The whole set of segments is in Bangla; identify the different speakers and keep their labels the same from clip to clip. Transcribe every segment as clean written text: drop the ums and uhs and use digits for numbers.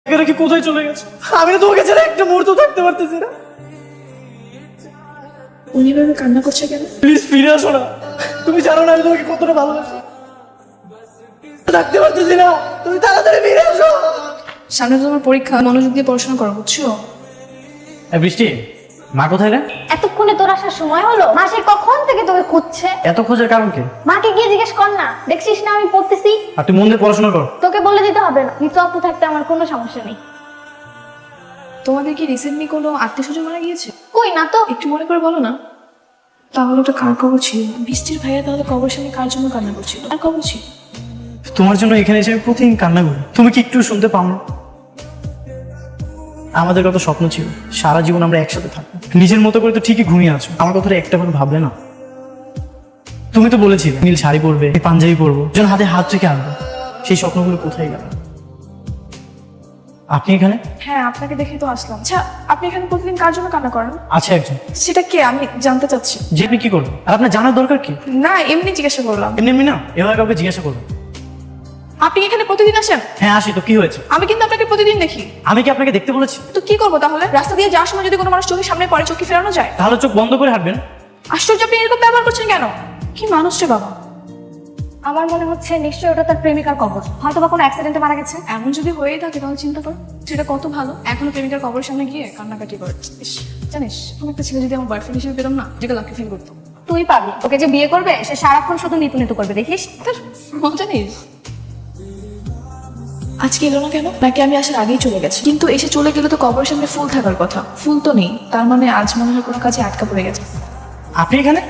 Speaker 1: এখানে কি কোথায় চলে গেছে? আমি না তোমাকে ছাড়া একটা মুহূর্ত থাকতে পারতেছি না।
Speaker 2: উনি এভাবে কান্না করছে কেন?
Speaker 1: প্লিজ ফিরে আসো না। তুমি জানো না আমি তোমাকে কতটা ভালোবাসি। থাকতে পারতেছি না, তুমি তাড়াতাড়ি ফিরে আসো।
Speaker 2: সামনে তো তোমার পরীক্ষা, মনোযোগ দিয়ে পড়াশোনা করো, বুঝছো?
Speaker 1: বৃষ্টি, মা কোথায় রে?
Speaker 3: এতক্ষণে তোর আসার সময় হলো? মাসে কখন থেকে তোকে খুঁজছে।
Speaker 1: এত খোঁজার কারণ কি?
Speaker 3: মাকে গিয়ে জিজ্ঞেস কর না, দেখছিস না আমি পড়তেছি।
Speaker 1: আর তুই মন দিয়ে পড়াশোনা কর।
Speaker 3: তোকে বলে দিতে হবে না, নিচু আপু থাকতে আমার কোনো সমস্যা নেই।
Speaker 2: তোমাদের কি রিসেন্টলি কোনো আত্মীয় স্বজন মারা গিয়েছে?
Speaker 3: কই না তো।
Speaker 2: একটু মনে করে বলো না। তাহলে ওটা কার কবর ছিল? বৃষ্টির ভাইয়া তাহলে কবর সামনে কার জন্য কান্না করছিল? আর কবর ছিল?
Speaker 1: তোমার জন্য এখানে এসে আমি প্রতিদিন কান্না করি, তুমি কি একটু শুনতে পাও না? আমাদের কত স্বপ্ন ছিল, সারা জীবন আমরা একসাথে থাকবো। নিজের মতো করে তো ঠিকই ঘুমিয়ে আছো, আমার কথাটা একটা বার ভাবলে না? তুমি তো বলেছিলে নীল শাড়ি পরবে, পাঞ্জাবি পরবো, যেন হাতে হাত রেখে আনবো। সেই স্বপ্নগুলো কোথায় গেল? আপনি এখানে?
Speaker 2: হ্যাঁ, আপনাকে দেখে তো আসলাম। আচ্ছা, আপনি এখানে প্রতিদিন কার জন্য কান্না করেন?
Speaker 1: আছে একজন।
Speaker 2: সেটা কে আমি জানতে চাচ্ছি।
Speaker 1: যে আপনি কি করবেন আর আপনার জানার দরকার কি?
Speaker 2: না, এমনি জিজ্ঞাসা করলাম।
Speaker 1: এমনি এমনি না, এভাবে কাউকে জিজ্ঞাসা করবেন?
Speaker 2: আপনি এখানে প্রতিদিন আসেন?
Speaker 1: হ্যাঁ আসি তো, কি হয়েছে?
Speaker 2: আমি কিন্তু আপনাকে প্রতিদিন দেখি।
Speaker 1: আমি কি আপনাকে দেখতে বলেছি?
Speaker 2: তো কি করবো তাহলে? রাস্তা দিয়ে যাওয়ার সময় যদি কোনো মানুষ চোখের সামনে পড়ে, চোখে ফেরানো যায়?
Speaker 1: তাহলে চোখ বন্ধ করে হাঁটবেন।
Speaker 2: আশ্চর্য, আপনি এরকম ব্যবহার করছেন কেন? কি মানুষ রে বাবা!
Speaker 3: আমার মনে হচ্ছে নিশ্চয়ই ওটা তার প্রেমিকার কবর, হয়তো বা কোনো অ্যাক্সিডেন্টে মারা গেছে।
Speaker 2: এমন যদি হয়েই থাকে তাহলে চিন্তা কর, সেটা কত ভালো। এখনো প্রেমিকার কবরের সামনে গিয়ে কান্নাকাটি করে। ইস, জানিস কোনো একটা ছেলে যদি আমার বয়ফ্রেন্ড হিসেবে পেতাম না, যেটা লাকি ফিল করতো।
Speaker 3: তুই পাবি, ওকে যে বিয়ে করবে সে সারাক্ষণ শুধু নিতু নিতু করবে, দেখিস।
Speaker 2: মজা নিস। আজকে এলো না কেন? নাকি আমি আসার আগেই চলে গেছে? কিন্তু এসে চলে গেলে তো কবরের সামনে ফুল থাকার কথা, ফুল তো নেই। তার মানে আজ মনে হয় কোনো কাজে আটকা পড়ে গেছে।
Speaker 1: আপনি এখানে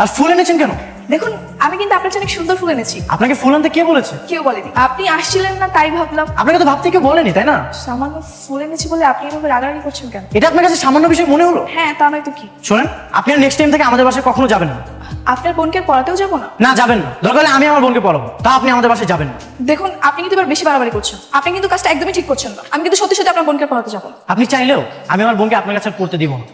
Speaker 1: আর ফুল এনেছেন কেন?
Speaker 2: দেখুন, আমি কিন্তু আপনার জন্য অনেক সুন্দর ফুল এনেছি।
Speaker 1: আপনাকে ফুল আনতে কে বলেছে?
Speaker 2: কেউ বলেনি, আপনি আসছিলেন না তাই ভাবলাম।
Speaker 1: আপনাকে তো ভাবতে কেউ বলেনি, তাই না?
Speaker 2: সামান্য ফুল এনেছি বলে আপনি এভাবে রাগারাগি করছেন কেন?
Speaker 1: এটা আপনার কাছে সামান্য বিষয় মনে হলো?
Speaker 2: হ্যাঁ, তা নয় তো কি।
Speaker 1: শোনেন, আপনি নেক্সট টাইম থেকে আমাদের বাসায় কখনো যাবেন না।
Speaker 2: আপনার বোনকে আর পড়াতেও যাবো না?
Speaker 1: না যাবেন না, দরকার হলে আমি আমার বোনকে পড়াবো, তা আপনি আমাদের বাসায় যাবেন না।
Speaker 2: দেখুন, আপনি কিন্তু এবার বেশি বাড়াবাড়ি করছেন। আপনি কিন্তু কাজটা একদমই ঠিক করছেন না। আমি কিন্তু সত্যি সত্যি আপনার বোনকে পড়াতে যাবো না।
Speaker 1: আপনি চাইলেও আমি আমার বোনকে আপনার কাছে আর পড়তে দিব না।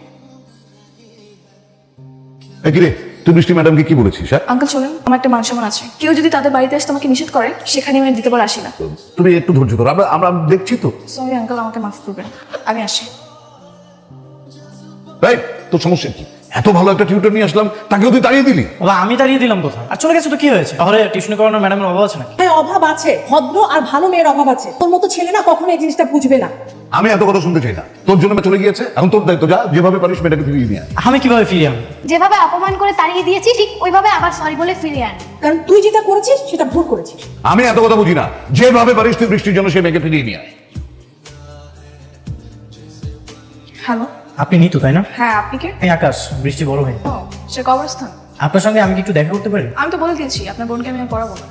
Speaker 4: কিরে, তুই বৃষ্টি ম্যাডামকে কি বলেছিস? হ্যাঁ,
Speaker 2: আঙ্কেল চলেন, আমার একটা মান সম্মান আছে। কেউ যদি তাদের বাড়িতে আসতে আমাকে নিষেধ করে, সেখানে আমি দিতে পারে আসি না।
Speaker 4: তুমি একটু ধৈর্য ধরো, আমরা আমরা দেখছি তো।
Speaker 2: সরি আঙ্কেল, আমাকে মাফ করবেন, আমি আসি।
Speaker 4: তাই তোর সমস্যা কি? এত ভালো একটা টিউটর নিয়ে আসলাম, তাকেও তুই তাড়িয়ে দিলি।
Speaker 1: বাবা আমি দাঁড়িয়ে দিলাম কোথায়? আর চলে গেছে তো কি হয়েছে? শহরে টিউশন করানোর ম্যাডামের অভাব আছে নাকি?
Speaker 5: হ্যাঁ অভাব আছে, ভদ্র আর ভালো মেয়ের অভাব আছে। তোর মতো ছেলে না কখনো এই জিনিসটা বুঝবে না।
Speaker 4: আমি এত কথা শুনতে চাই না। তোর জন্য চলে গিয়েছে, এখন তোর দায়িত্ব, যা যেভাবে পারিস মেয়েটাকে ফিরিয়ে নিয়ে আয়।
Speaker 1: আমি কিভাবে ফিরিয়ে আনবো?
Speaker 3: যেভাবে অপমান করে তাড়িয়ে দিয়েছি ঠিক ওইভাবে আবার সরি বলে ফিরিয়ে আন।
Speaker 5: কারণ তুই যেটা করেছিস সেটা ভুল করেছিস।
Speaker 4: আমি এত কথা বুঝি না। যেভাবে পারিস তুই বৃষ্টির জন্য সে মেয়েকে ফিরিয়ে নিয়ে আয়।
Speaker 2: হ্যালো।
Speaker 1: আপনি নিতু তাই না?
Speaker 2: হ্যাঁ, আপনি কে?
Speaker 1: আমি আকাশ, বৃষ্টি বড় ভাই।
Speaker 2: ও, সে কবরস্থান।
Speaker 1: আপনার সঙ্গে আমি কি একটু দেখা করতে পারি?
Speaker 2: আমি তো বলে দিয়েছি আপনার বোনকে আমি আর পড়াবো না।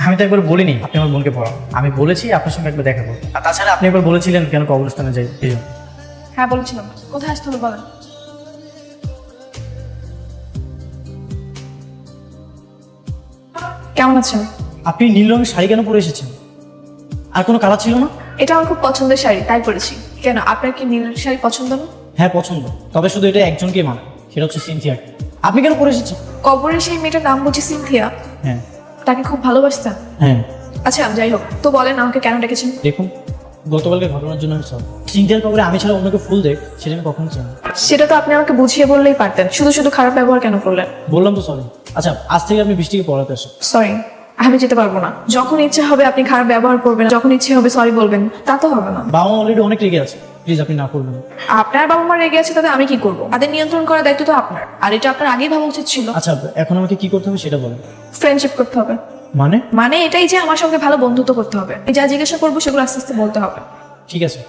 Speaker 1: আমি তো একবার বলিনি আপনি আমার বোনকে পড়ান, আমি বলেছি আপনার সঙ্গে একবার দেখা করবো। আর তাছাড়া আপনি একবার বলেছিলেন কেন কবরস্থানে যাই, এই জন্য।
Speaker 2: হ্যাঁ বলেছিলাম। কোথায় আসতে হবে বলেন। কেমন আছেন?
Speaker 1: আপনি নীল রঙের শাড়ি কেন পরে এসেছেন? আর কোনো কালার ছিল না?
Speaker 2: এটা আমার খুব পছন্দের শাড়ি, তাই পরেছি। কেন, আপনার কি নীল শাড়ি পছন্দ না?
Speaker 1: হ্যাঁ পছন্দ, তবে শুধু এটা একজনকেই মানে, সেটা হচ্ছে সিনথিয়াকে। আপনি কেন পরে এসেছেন?
Speaker 2: কবরের সেই মেয়েটার নাম বুঝি সিনথিয়া?
Speaker 1: হ্যাঁ।
Speaker 2: তাকে খুব ভালোবাসতেন?
Speaker 1: হ্যাঁ।
Speaker 2: আচ্ছা যাই হোক, তো বলেন আমাকে কেন ডেকেছেন?
Speaker 1: দেখুন, গতকালকে ঘটনার জন্য আমি সব সিনথিয়ার কবরে আমি ছাড়া অন্যকে ফুল দেখ সেটা আমি কখনো চাই না।
Speaker 2: সেটা তো আপনি আমাকে বুঝিয়ে বললেই পারতেন, শুধু শুধু খারাপ ব্যবহার কেন করলেন?
Speaker 1: বললাম তো সরি। আচ্ছা আজ থেকে আপনি বৃষ্টিকে পড়াতে আসো।
Speaker 2: সরি, আমি যেতে পারবো না। যখন ইচ্ছে হবে আপনি খারাপ ব্যবহার করবেন, যখন ইচ্ছে হবে সরি বলবেন, তা তো হবে না।
Speaker 1: বাবা অলরেডি অনেক রেগে আছে, প্লিজ আপনি না করবেন।
Speaker 2: আপনার বাবা মা রেগে আছে, তাতে আমি কি করবো? তাদের নিয়ন্ত্রণ করার দায়িত্ব তো আপনার, আর এটা আপনার আগেই ভাবা উচিত ছিল।
Speaker 1: আচ্ছা এখন আমাকে কি করতে হবে সেটা বলেন।
Speaker 2: ফ্রেন্ডশিপ করতে হবে।
Speaker 1: মানে?
Speaker 2: মানে এটাই যে আমার সঙ্গে ভালো বন্ধুত্ব করতে হবে। আমি যা জিজ্ঞাসা করবো সেগুলো আস্তে আস্তে বলতে হবে।
Speaker 1: ঠিক আছে,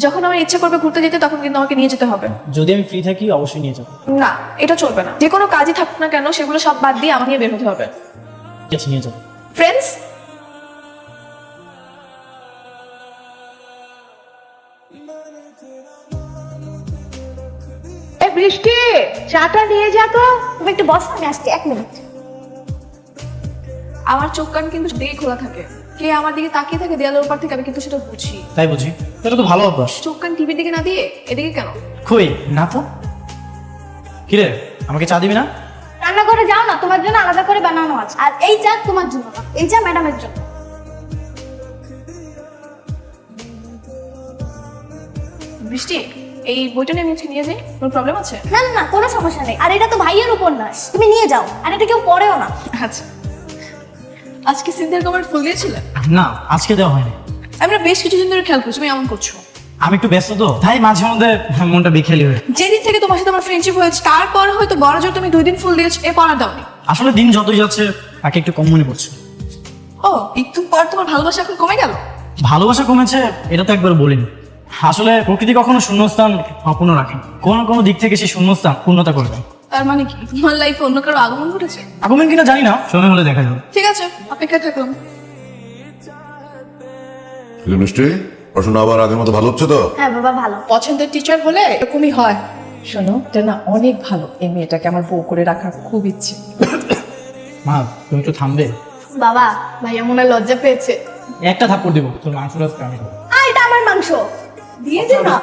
Speaker 2: যখন আমার ইচ্ছে করবে ঘুরতে যেতে, তখন কিন্তু আমাকে নিয়ে যেতে হবে।
Speaker 1: যদি আমি ফ্রি থাকি অবশ্যই নিয়ে যাবো।
Speaker 2: না, এটা চলবে না। যে কোনো কাজই থাকুক না কেন, সেগুলো সব বাদ দিয়ে আমাকে নিয়ে বের হতে হবে।
Speaker 1: ঠিক আছে, নিয়ে যাবো।
Speaker 2: ফ্রেন্ডস,
Speaker 5: বৃষ্টি, চাটা নিয়ে যা তো।
Speaker 3: তুমি একটু বস, আমি আসছি 1 মিনিট।
Speaker 2: আমার চোখ কান কিন্তু দিকে খোলা থাকে। কে আমার দিকে তাকিয়ে থাকে দেয়ালের উপর থেকে, আমি কিন্তু সেটা বুঝি।
Speaker 1: তাই বুঝি, এটা তো ভালো অভ্যাস।
Speaker 2: চোখ কান টিভির দিকে না দিয়ে এদিকে কেন?
Speaker 1: কই না তো। কিরে, আমাকে চা দিবি না?
Speaker 3: রান্না করে যাও না, তোমার জন্য আলাদা করে বানানো আছে। আর এই চা তোমার জন্য না, এই চা ম্যাডামের জন্য।
Speaker 2: বৃষ্টি, এই বইটা নিয়ে আমি আজকে নিয়ে যাই, কোনো প্রবলেম আছে?
Speaker 3: না না না, কোনো সমস্যা নেই। আর এটা তো ভাইয়ের উপন্যাস, তুমি নিয়ে যাও। আর এটা কেউ পড়েও না।
Speaker 2: আচ্ছা, আজকে সিনথিয়ার কভার ফুল দিয়েছিলে?
Speaker 1: না, আজকে দেওয়া হয়নি।
Speaker 2: আমি না বেশ কিছুদিন ধরে খেয়াল করছি তুমি এমন করছো।
Speaker 1: আমি একটু ব্যস্ত তো, তাই মাঝে মধ্যে মনটা বিখেলি হয়ে।
Speaker 2: যেদিন থেকে তোমার সাথে আমার ফ্রেন্ডশিপ হয়েছে তারপর হয়তো বড় জোর তুমি 2 দিন ফুল দিয়েছো, এরপর আর দাওনি।
Speaker 1: আসলে দিন যতই যাচ্ছে তাকে একটু কম মনে পড়ছে।
Speaker 2: ও, একটু পর তোমার ভালোবাসা এখন কমে গেল?
Speaker 1: ভালোবাসা কমেছে এটা তো একবার বলিনি। আসলে প্রকৃতি কখনো শূন্যস্থান অপূর্ণ রাখে, কোনো কোনো দিক থেকে সেই শূন্যস্থান পূর্ণতা করবে।
Speaker 2: তার মানে কি তোমার লাইফে অন্য কারো আগমন ঘটেছে?
Speaker 1: আগমন কিনা জানি না, সময় হলে দেখা যাবে।
Speaker 2: ঠিক আছে, অপেক্ষায় থাকলাম।
Speaker 4: মিষ্টি, পড়াশোনা আবার আগের মতো ভালো হচ্ছে তো?
Speaker 3: হ্যাঁ বাবা, ভালো।
Speaker 5: পছন্দের টিচার হলে এরকমই হয়। শোনো, এটা না অনেক ভালো। এই মেয়েটাকে আমার বউ করে রাখার খুব ইচ্ছে।
Speaker 1: মা, তুমি একটু থামবে?
Speaker 3: বাবা,
Speaker 2: ভাইয়া মনে হয় লজ্জা পেয়েছে।
Speaker 1: একটা থাপ্পড় দিব, তোর মাংস রাস্তা আমি খাবো।
Speaker 3: এটা আমার মাংস।
Speaker 5: দিয়ে দে না।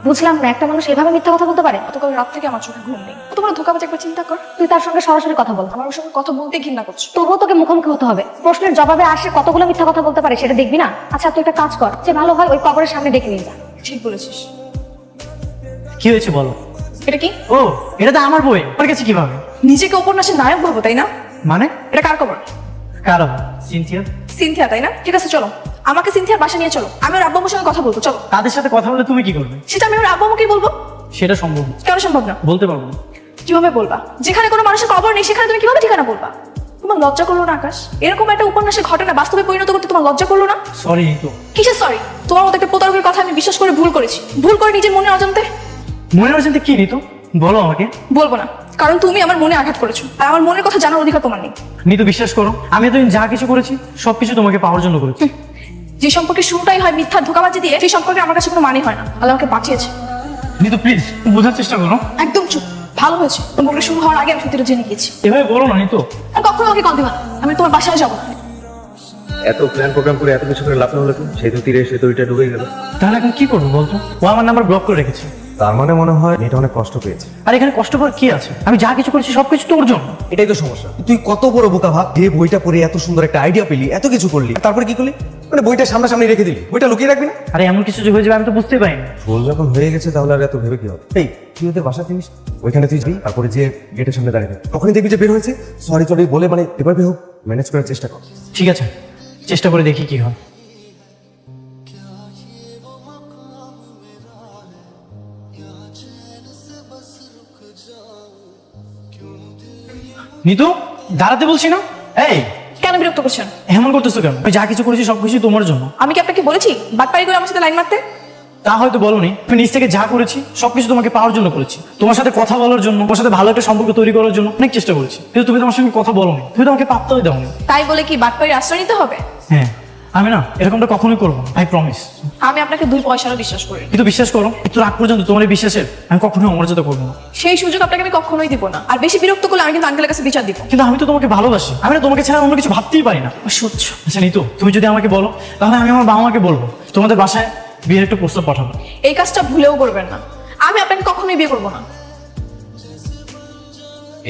Speaker 3: বুঝলাম না, একটা মানুষ এভাবে মিথ্যা কথা বলতে পারে?
Speaker 2: গতকাল রাত থেকে আমার চোখে ঘুম নেই। তোমার ধোকাবাজ, একবার চিন্তা কর।
Speaker 3: তুই তার সঙ্গে সরাসরি কথা বল।
Speaker 2: আমার ওর সঙ্গে কথা বলতে ঘৃণা করছো।
Speaker 3: তবুও তোকে মুখোমুখি হতে হবে। প্রশ্নের জবাবে আসে কতগুলো মিথ্যা কথা বলতে পারে সেটা দেখবি না? আচ্ছা, তুই একটা কাজ কর, যে ভালো হয় ওই কবরের সামনে ডেকে নিয়ে যা।
Speaker 2: ঠিক বলেছিস।
Speaker 1: কি হয়েছে বলো?
Speaker 2: এটা কি?
Speaker 1: ও, এটা তো আমার বই, ওর কাছে কিভাবে?
Speaker 2: নিজেকে উপন্যাসের নায়ক ভাবো, তাই না?
Speaker 1: মানে
Speaker 2: এটা কার খবর?
Speaker 1: কারো সিনথিয়া।
Speaker 2: সিনথিয়া, তাই না? ঠিক আছে, চলো আমাকে সিনথিয়ার বাসা নিয়ে চলো। আমি ওর আব্বু আম্মুর সঙ্গে কথা বলবো, চলো।
Speaker 1: তাদের সাথে কথা বলে তুমি কি করবে?
Speaker 2: সেটা আমি ওর আব্বু আম্মুকেই বলবো।
Speaker 1: সেটা সম্ভব না।
Speaker 2: কেন সম্ভব না?
Speaker 1: বলতে পারবো না।
Speaker 2: কিভাবে বলবা? যেখানে কোনো মানুষের কবর নেই সেখানে তুমি কিভাবে ঠিকানা বলবা? তোমার লজ্জা করলো না আকাশ? এরকম একটা উপন্যাসের ঘটনা বাস্তবে পরিণত করতে তোমার লজ্জা করলো না?
Speaker 1: সরি তো।
Speaker 2: কিসের সরি? তোমার মতো একটা প্রতারকের কথা আমি বিশ্বাস করে ভুল করেছি। ভুল করে নিজের মনে অজান্তে।
Speaker 1: মনে হচ্ছে কি নিতু? বলো আমাকে।
Speaker 2: বলবো না, কারণ তুমি আমার মনে আঘাত করেছো, আর আমার মনের কথা জানার অধিকার তোমার নেই।
Speaker 1: নিতু, বিশ্বাস করো, আমি এতদিন যা কিছু করেছি সবকিছু তোমাকে পাওয়ার জন্য করেছি।
Speaker 2: যে সম্পর্কে শুরুটাই হয় মিথ্যা ধোঁকাবাজি দিয়ে, সেই সম্পর্কে আমার কাছে কোনো মানে হয় না। আল্লাহ আমাকে বাঁচিয়েছে।
Speaker 1: নিতু প্লিজ, বোঝার চেষ্টা করো।
Speaker 2: একদম চুপ। ভালো হয়েছে, সম্পর্কে শুরু হওয়ার আগে আমি সত্যিটা জেনে গেছি।
Speaker 1: এভাবে বলো না নিতু।
Speaker 2: আর কখনো আমাকে কল দিবা না। আমি তোমার বাসায় যাবো না।
Speaker 6: এত প্ল্যান প্রোগ্রাম করে এত কিছু করে লাভ না হলে তো সেই তো তীরে এসে তো ওইটা ডুবে গেল।
Speaker 1: তাহলে এখন কি করবো বলতো? ও আমার নাম্বার ব্লক করে রেখেছে।
Speaker 6: তার মানে মনে হয় মেয়েটা অনেক কষ্ট পেয়েছে।
Speaker 1: আর এখানে কষ্ট পাওয়ার কি আছে? আমি যা কিছু করেছি সবকিছু তোর জন্য।
Speaker 6: এটাই তো সমস্যা। তুই কত বড় বোকা ভাব, যে বইটা পড়ে এত সুন্দর একটা আইডিয়া পেলি, এত কিছু করলি, তারপরে কি করলি? মানে বইটা সামনাসামনি রেখে দিলি, বইটা লুকিয়ে রাখবি না?
Speaker 1: আরে এমন কিছু যে হয়ে যাবে আমি তো বুঝতে পারিনি।
Speaker 6: ভুল যখন হয়ে গেছে তাহলে আর এত ভেবে কি হবে? এই তুই ওদের বাসা চিনিস? ওইখানে তুই যাবি, তারপরে যে গেটের সামনে দাঁড়িয়ে থাকবি। তখনই দেখবি যে বের হয়েছে, সরি সরি বলে মানে এভাবে হোক ম্যানেজ করার চেষ্টা কর।
Speaker 1: ঠিক আছে, চেষ্টা করে দেখি কি হয়। নিতু, দাঁড়াতে বলছি না? এই,
Speaker 2: কেন বিরক্ত করছেন?
Speaker 1: এমন করতেছো কেন? আমি যা কিছু করেছি সবকিছু তোমার জন্য।
Speaker 2: আমি কি আপনাকে বলেছি বাটপাড়ি করে আমার সাথে লাইন মারতে?
Speaker 1: তা হয়তো বলোনি। আমি নিজ থেকে যা করেছি সবকিছু তোমাকে পাওয়ার জন্য করেছি, তোমার সাথে কথা বলার জন্য, তোমার সাথে ভালো একটা সম্পর্ক তৈরি করার জন্য অনেক চেষ্টা করেছি, কিন্তু তুমি তোমার সঙ্গে কথা বলোনি, তুমি তোমাকে পাত্তাই দাওনি।
Speaker 2: তাই বলে কি বাটপাড়ির আশ্রয় নিতে হবে?
Speaker 1: হ্যাঁ, আমি না এরকমটা কখনোই করবো না, আই প্রমিস।
Speaker 2: আমি আপনাকে 2 পয়সারও বিশ্বাস করি না।
Speaker 1: কিন্তু বিশ্বাস করো, একটু রাগ পর্যন্ত তোমার এই বিশ্বাসের আমি কখনোই অমর্যাদা করবো না।
Speaker 2: সেই সুযোগ আপনাকে আমি কখনোই দিব না। আর বেশি বিরক্ত করলে আমি কিন্তু আঙ্কেলের কাছে বিচার দিব।
Speaker 1: কিন্তু আমি তো তোমাকে ভালোবাসি, আমি না তোমাকে ছাড়া অন্য কিছু ভাবতেই পারি না।
Speaker 2: সহ্য।
Speaker 1: আচ্ছা নিতু, তুমি যদি আমাকে বলো তাহলে আমি আমার বাবা মাকে বলবো তোমাদের বাসায় বিয়ের একটা প্রস্তাব পাঠাবো।
Speaker 2: এই কাজটা ভুলেও করবেন না। আমি আপনাকে কখনোই বিয়ে করবো না।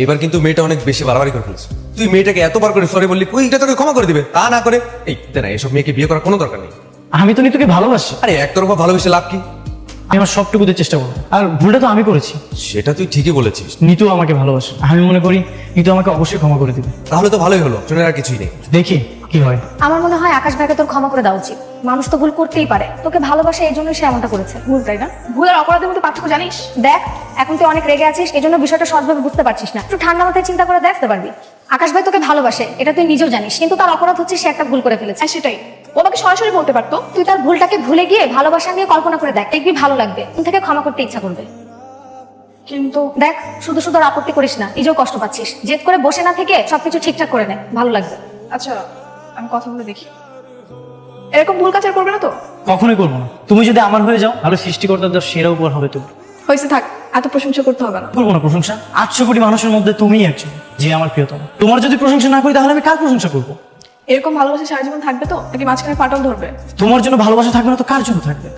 Speaker 6: এবার কিন্তু মেয়েটা অনেক বেশি বাড়াবাড়ি করে ফেলছে। তুই মেয়েটাকে এতবার করে সরি বললি, ওইটা তোকে ক্ষমা করে দিবে, তা না করে এই দে না, এসব মেয়েকে বিয়ে করার কোনো দরকার নেই।
Speaker 1: আমি তো নিতুকে ভালোবাসি,
Speaker 6: আরে একতরফা ভালোবেসে লাভ কি?
Speaker 1: আমি আমার সবটুকু দিয়ে চেষ্টা করবো, আর ভুলটা তো আমি করেছি।
Speaker 6: সেটা তুই ঠিকই বলেছিস।
Speaker 1: নিতু আমাকে ভালোবাসে, আমি মনে করি নিতু আমাকে অবশ্যই ক্ষমা করে দিবে।
Speaker 6: তাহলে তো ভালোই হলো, শুনে আর কিছুই নেই।
Speaker 1: দেখি কি হয়।
Speaker 3: আমার মনে হয় আকাশ ভাইকে তোর ক্ষমা করে দেওয়া উচিত। মানুষ তো ভুল করতেই পারে, তোকে ভালোবাসে এই জন্যই সে এমনটা করেছে।
Speaker 2: ভুল, তাই না? ভুল আর অপরাধের মধ্যে পার্থক্য জানিস?
Speaker 3: দেখ, এখন তুই অনেক রেগে আছিস, এই জন্য বিষয়টা সহজভাবে বুঝতে পারছিস না। একটু ঠান্ডা মাথায় চিন্তা করে দেখতে পারবি। আকাশ ভাই তোকে ভালোবাসে, এটা তুই নিজেও জানিস, কিন্তু তার অপরাধ হচ্ছে সে একটা ভুল করে ফেলেছে।
Speaker 2: হ্যাঁ, সেটাই। ও আমাকে সরাসরি বলতে পারতো।
Speaker 3: তুই তার ভুলটাকে ভুলে গিয়ে ভালোবাসা নিয়ে কল্পনা করে দেখ, দেখবি ভালো লাগবে, তুই থেকে ক্ষমা করতে ইচ্ছা করবে।
Speaker 2: কিন্তু
Speaker 3: দেখ, শুধু শুধু আর আপত্তি করিস না, নিজেও কষ্ট পাচ্ছিস। জেদ করে বসে না থেকে সবকিছু ঠিকঠাক করে নে, ভালো লাগবে।
Speaker 2: আচ্ছা, আমি কথা বলে দেখি। এরকম ভুল কাজ আর করবে না তো?
Speaker 1: কখনোই করবো না। তুমি যদি আমার হয়ে যাও তাহলে সৃষ্টিকর্তার দেওয়া সেরা উপহার হবে তুমি।
Speaker 2: হয়েছে, থাক, এত প্রশংসা করতে হবে না।
Speaker 1: করবো না প্রশংসা। 800 কোটি মানুষের মধ্যে তুমিই একজন যে আমার প্রিয়তম। তোমার যদি প্রশংসা না করি তাহলে আমি কার প্রশংসা করবো?
Speaker 2: এরকম ভালোবাসা সারা জীবন থাকবে তো, নাকি মাঝখানে ফাটল ধরবে?
Speaker 1: তোমার জন্য ভালোবাসা থাকবে না তো কার জন্য থাকবে?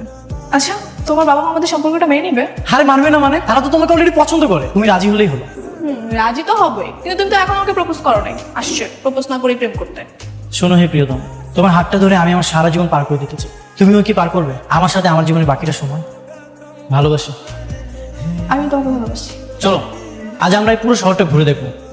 Speaker 2: আচ্ছা, তোমার বাবা মা আমাদের সম্পর্কটা মেনে নিবে?
Speaker 1: আরে মানবে না মানে? তারা তো তোমাকে অলরেডি পছন্দ করে, তুমি রাজি হলেই হলো।
Speaker 2: রাজি তো হবে, কিন্তু তুমি তো এখন আমাকে প্রপোজ করো নাই। আসছে প্রপোজ না করে প্রেম করতে।
Speaker 1: শোনো হে প্রিয়তম, তোমার হাতটা ধরে আমি আমার সারা জীবন পার করে দিতে চাই। তুমিও কি পার করবে আমার সাথে আমার জীবনের বাকিটা সময়? ভালোবাসি।
Speaker 2: আমি তোমাকে ভালোবাসি।
Speaker 1: চলো আজ আমরা এই পুরো শহরটা ঘুরে দেখবো।